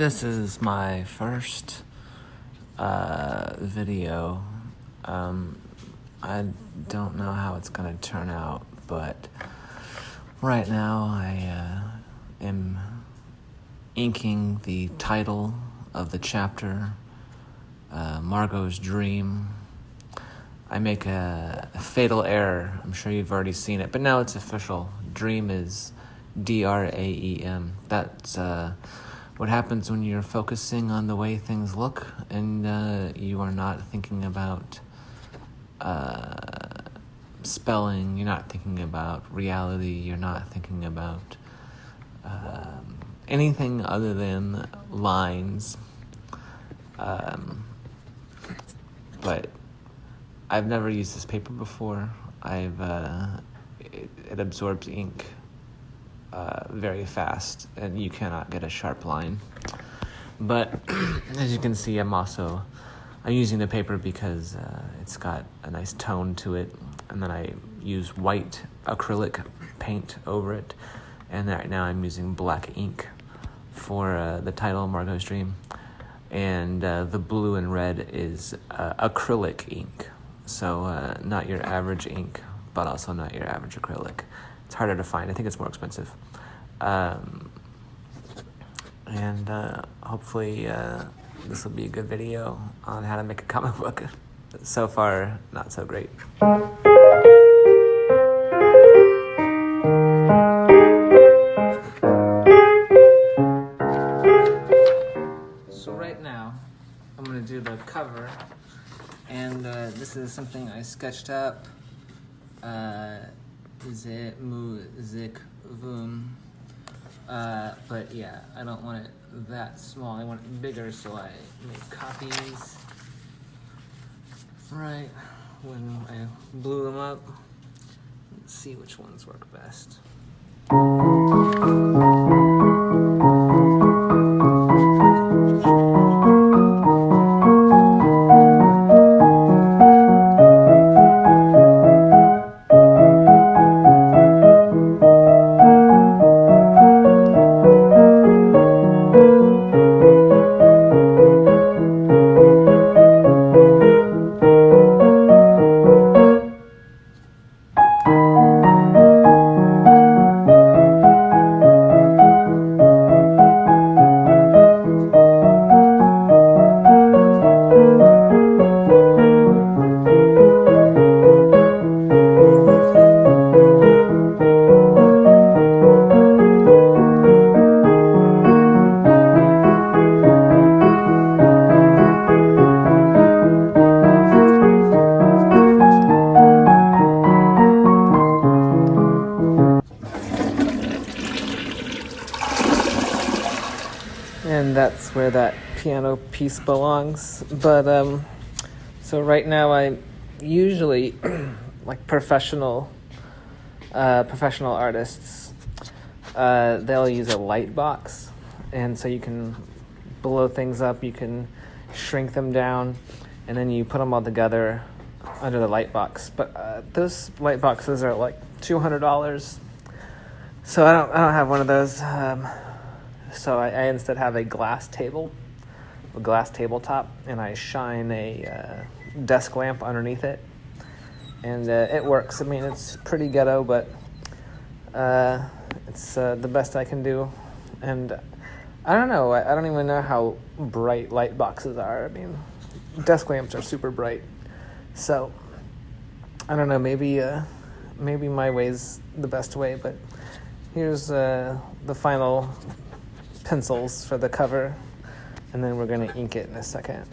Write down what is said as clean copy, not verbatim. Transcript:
This is my first video. I don't know how it's going to turn out, but right now I am inking the title of the chapter, Margot's Dream. I make a fatal error. I'm sure you've already seen it, but now it's official. Dream is DRAEM. That's what happens when you're focusing on the way things look and you are not thinking about spelling, you're not thinking about reality, you're not thinking about anything other than lines. But I've never used this paper before. It absorbs ink very fast, and you cannot get a sharp line. But as you can see, I'm using the paper because it's got a nice tone to it, and then I use white acrylic paint over it, and right now I'm using black ink for the title, Margot's Dream, and the blue and red is acrylic ink. So not your average ink, but also not your average acrylic. It's harder to find. I think it's more expensive. And hopefully this will be a good video on how to make a comic book. So far, not so great. So right now, I'm going to do the cover. And this is something I sketched up. But yeah, I don't want it that small. I want it bigger, so I made copies. Right when I blew them up, let's see which ones work best. And that's where that piano piece belongs. But so right now I usually like professional artists, they'll use a light box, and so you can blow things up, you can shrink them down, and then you put them all together under the light box. But those light boxes are like $200, so I don't have one of those. So I instead have a glass tabletop, and I shine a desk lamp underneath it, and it works. I mean, it's pretty ghetto, but it's the best I can do. And I don't know, I don't even know how bright light boxes are. I mean, desk lamps are super bright, so I don't know, maybe my way's the best way. But here's the final pencils for the cover, and then we're going to ink it in a second.